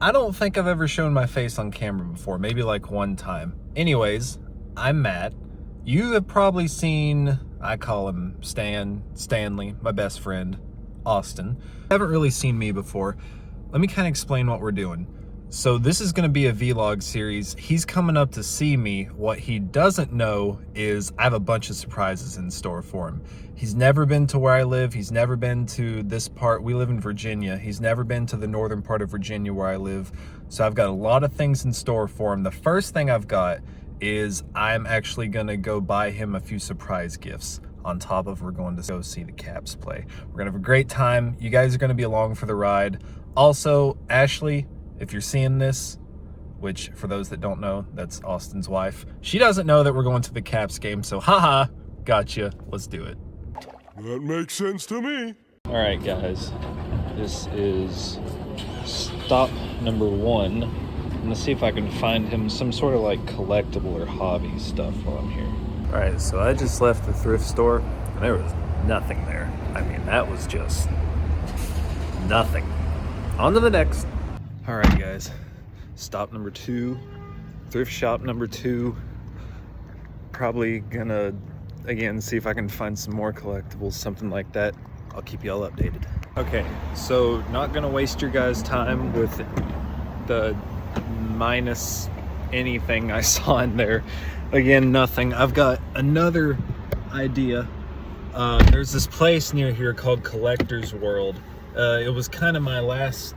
I don't think I've ever shown my face on camera before, maybe like one time. Anyways, I'm Matt. You have probably seen, I call him Stanley, my best friend, Austin. Haven't really seen me before. Let me kind of explain what we're doing. So this is going to be a vlog series. He's coming up to see me. What he doesn't know is I have a bunch of surprises in store for him. He's never been to where I live. He's never been to this part. We live in Virginia. He's never been to the northern part of Virginia where I live. So I've got a lot of things in store for him. The first thing I've got is I'm actually going to go buy him a few surprise gifts. On top of we're going to go see the Caps play. We're going to have a great time. You guys are going to be along for the ride. Also, Ashley, if you're seeing this, which for those that don't know, that's Austin's wife, she doesn't know that we're going to the Caps game, so haha, gotcha, let's do it. That makes sense to me. All right, guys, this is stop number 1. I'm gonna see if I can find him some sort of like collectible or hobby stuff while I'm here. All right, so I just left the thrift store and there was nothing there. I mean, that was just nothing. On to the next. All right, guys, stop number 2, thrift shop number 2. Probably gonna, again, see if I can find some more collectibles, something like that. I'll keep y'all updated. Okay, so not gonna waste your guys' time with the minus anything I saw in there. Again, nothing. I've got another idea. There's this place near here called Collector's World. It was kind of my last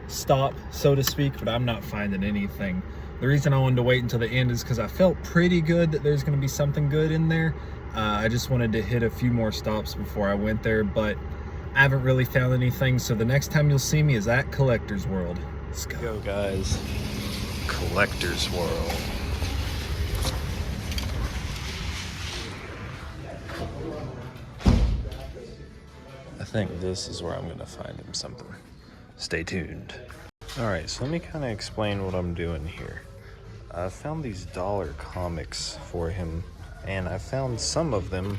stop, so to speak, but I'm not finding anything. The reason I wanted to wait until the end is because I felt pretty good that there's going to be something good in there. I just wanted to hit a few more stops before I went there, but I haven't really found anything, so the next time you'll see me is at Collector's World. Let's go, guys. Collector's World. I think this is where I'm going to find him something. Stay tuned. All right, so let me kind of explain what I'm doing here. I found these dollar comics for him, and I found some of them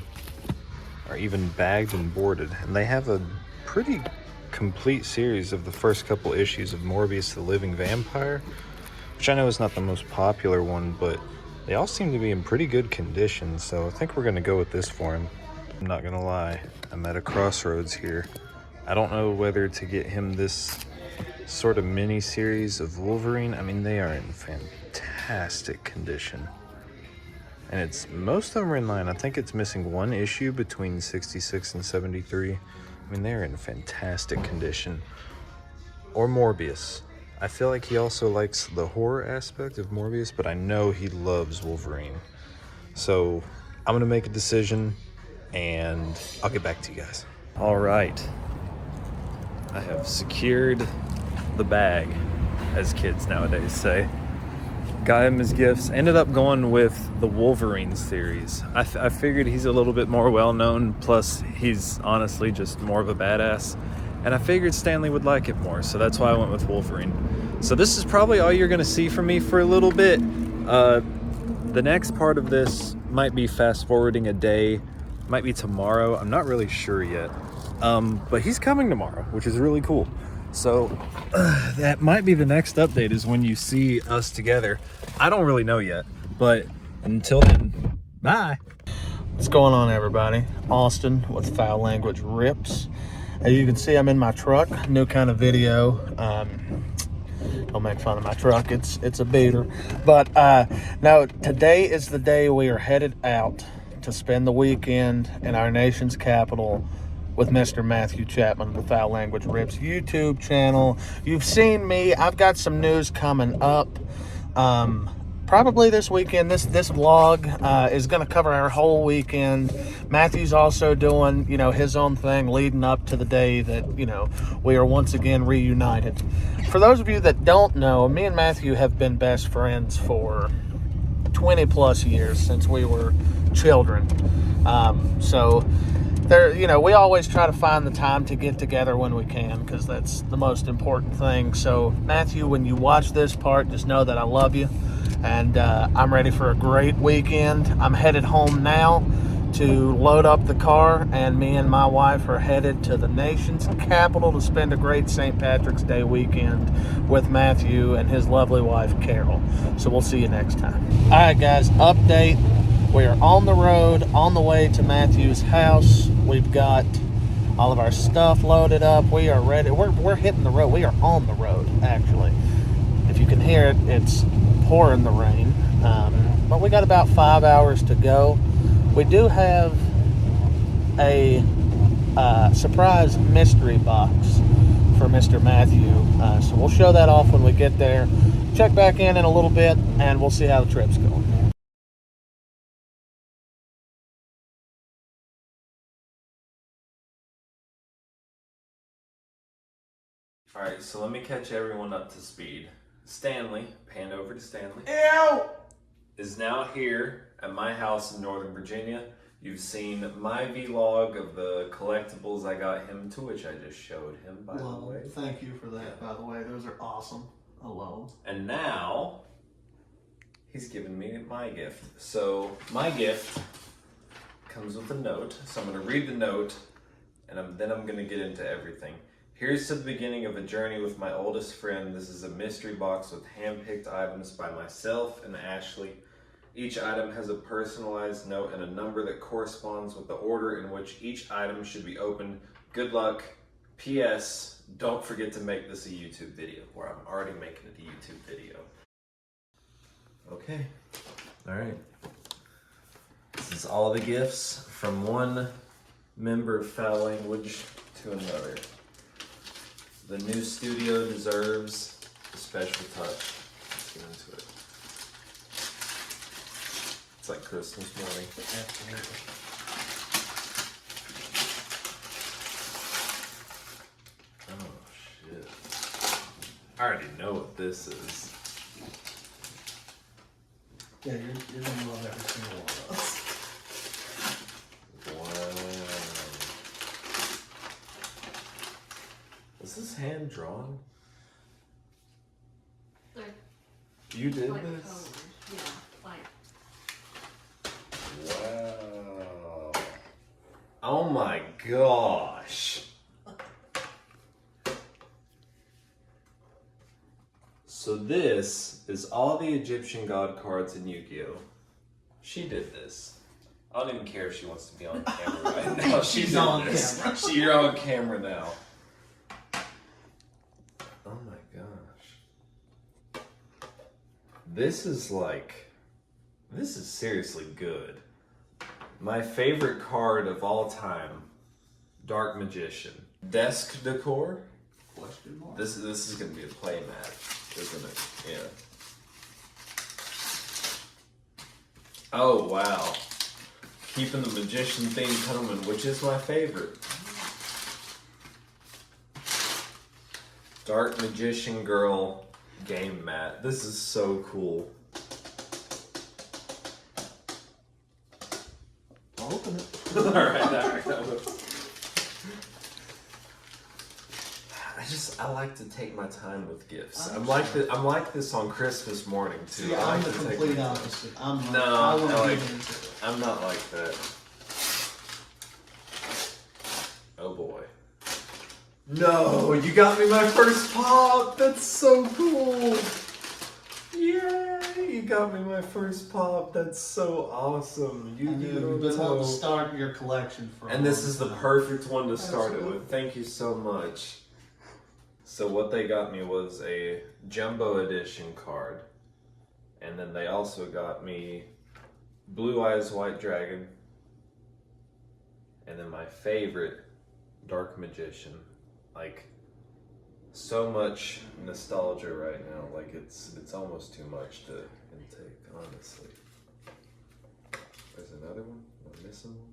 are even bagged and boarded, and they have a pretty complete series of the first couple issues of Morbius the Living Vampire, which I know is not the most popular one, but they all seem to be in pretty good condition, so I think we're gonna go with this for him. I'm not gonna lie, I'm at a crossroads here. I don't know whether to get him this sort of mini series of Wolverine. I mean, they are in fantastic condition. And it's, most of them are in line. I think it's missing one issue between 66 and 73. I mean, they're in fantastic condition. Or Morbius. I feel like he also likes the horror aspect of Morbius, but I know he loves Wolverine. So I'm gonna make a decision and I'll get back to you guys. All right. I have secured the bag, as kids nowadays say. Got him his gifts. Ended up going with the Wolverine series. I figured he's a little bit more well-known, plus he's honestly just more of a badass. And I figured Stanley would like it more, so that's why I went with Wolverine. So this is probably all you're gonna see from me for a little bit. The next part of this might be fast-forwarding a day, might be tomorrow. I'm not really sure yet. But he's coming tomorrow, which is really cool. So that might be the next update, is when you see us together. I don't really know yet, but until then, bye. What's going on, everybody? Austin with Foul Language Rips. As you can see, I'm in my truck. New kind of video. Don't make fun of my truck. It's a beater. But no, today is the day we are headed out to spend the weekend in our nation's capital with Mr. Matthew Chapman of the Foul Language Rips YouTube channel. You've seen me. I've got some news coming up. Probably this weekend. This vlog is going to cover our whole weekend. Matthew's also doing, his own thing leading up to the day that, we are once again reunited. For those of you that don't know, me and Matthew have been best friends for 20 plus years, since we were children. So there, we always try to find the time to get together when we can, because that's the most important thing. So Matthew, when you watch this part, just know that I love you, and I'm ready for a great weekend. I'm headed home now to load up the car, and me and my wife are headed to the nation's capital to spend a great St. Patrick's Day weekend with Matthew and his lovely wife, Carol. So we'll see you next time. All right, guys, update. We are on the road, on the way to Matthew's house. We've got all of our stuff loaded up. We are ready. We're hitting the road. We are on the road, actually. If you can hear it, it's pouring the rain. But we got about 5 hours to go. We do have a surprise mystery box for Mr. Matthew. So we'll show that off when we get there. Check back in a little bit, and we'll see how the trip's going. Alright, so let me catch everyone up to speed. Stanley, pan over to Stanley, Ew! is now here at my house in Northern Virginia. You've seen my vlog of the collectibles I got him, to which I just showed him, by the way. Thank you for that, by the way. Those are awesome. I love them. And now, he's giving me my gift. So, my gift comes with a note. So I'm going to read the note, and then I'm going to get into everything. Here's to the beginning of a journey with my oldest friend. This is a mystery box with hand-picked items by myself and Ashley. Each item has a personalized note and a number that corresponds with the order in which each item should be opened. Good luck. P.S. Don't forget to make this a YouTube video, or I'm already making it a YouTube video. Okay. All right. This is all the gifts from one member of Foul Language to another. The new studio deserves a special touch. Let's get into it. It's like Christmas morning. Absolutely. Oh, shit. I already know what this is. Yeah, you're gonna love every single one of those. Is this hand drawn? Like, You did like this? colored. Yeah, like. Wow. Oh my gosh. So this is all the Egyptian god cards in Yu-Gi-Oh! She did this. I don't even care if she wants to be on camera right now. She's did on this. camera. You're on camera now. Oh my gosh. This is seriously good. My favorite card of all time, Dark Magician. Desk decor? Question mark. This is gonna be a play mat, isn't it? Yeah. Oh wow. Keeping the magician theme coming, which is my favorite. Dark Magician Girl game mat. This is so cool. I'll open it. Alright. I like to take my time with gifts. I'm like this on Christmas morning too. See, I I'm like the to take complete my time. opposite. I'm like, No, I want to I get like- into it. I'm not like that. Oh boy. No, you got me my first pop! That's so cool! Yay! You got me my first pop. That's so awesome. I knew you've been wanting to start your collection for. And this is the perfect one to start it with. Thank you so much. So what they got me was a Jumbo Edition card. And then they also got me Blue Eyes White Dragon. And then my favorite, Dark Magician. Like, so much nostalgia right now. Like, it's almost too much to intake, honestly. There's another one? Am I missing one?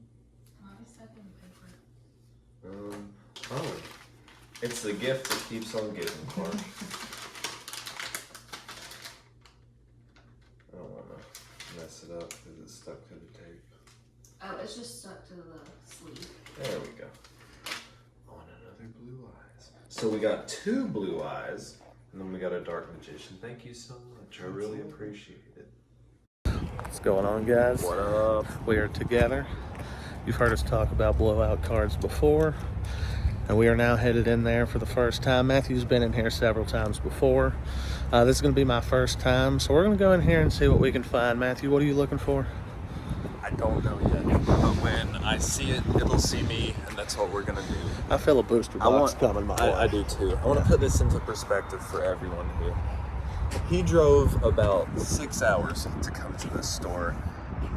I said in paper. Oh. It's the gift that keeps on giving, Clark. I don't want to mess it up because it's stuck to the tape. Oh, it's just stuck to the sleeve. There we go. On another Blue Eyes. So we got 2 Blue Eyes, and then we got a Dark Magician. Thank you so much. I really appreciate it. What's going on, guys? What up? We are together. You've heard us talk about blowout cards before, and we are now headed in there for the first time. Matthew's been in here several times before. This is going to be my first time, so we're going to go in here and see what we can find. Matthew, what are you looking for? I don't know yet, but when I see it, it'll see me, and that's what we're gonna do. I feel a booster box coming my way. I do too. I want to put this into perspective for everyone here. He drove about 6 hours to come to this store.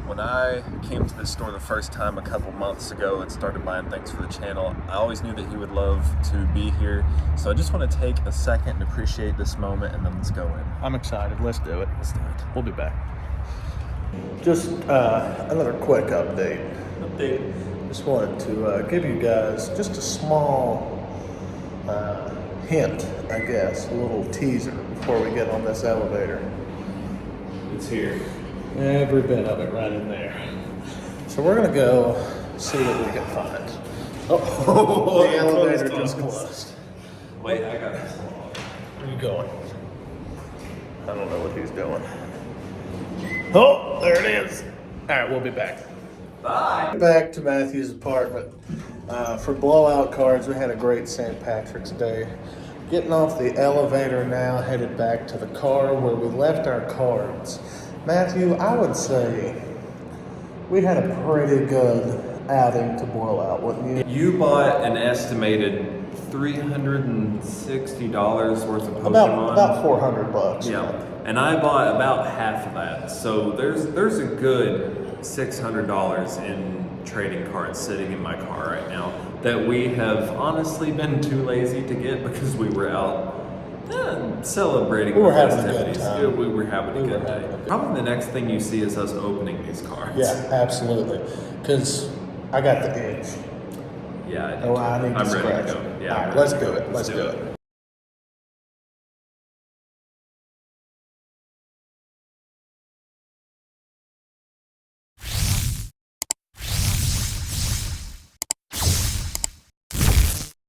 When I came to this store the first time a couple months ago and started buying things for the channel, I always knew that he would love to be here. So I just want to take a second and appreciate this moment, and then let's go in. I'm excited. Let's do it. Let's do it. We'll be back. Just another quick update. Just wanted to give you guys just a small hint, I guess, a little teaser before we get on this elevator. It's here. Every bit of it right in there. So we're gonna go see what we can find. Oh, the elevator just closed. Wait, I got this. Where are you going? I don't know what he's doing. Oh, there it is. All right, we'll be back. Bye. Back to Matthew's apartment. For blowout cards, we had a great St. Patrick's Day. Getting off the elevator now, headed back to the car where we left our cards. Matthew, I would say we had a pretty good outing to blowout, wouldn't you? You bought an estimated $360 worth of Pokemon. About $400. Yeah, and I bought about half of that. So there's a good $600 in trading cards sitting in my car right now that we have honestly been too lazy to get because we were out celebrating We were the having a good festivities. time. Yeah, we were having a good having day. a good Probably the next thing you see is us opening these cards. Yeah, absolutely. Because I got the itch. Yeah, I do Oh, too. I need to I'm scratch. ready to go. Yeah, All I'm right, ready let's to do go. it. Let's do it.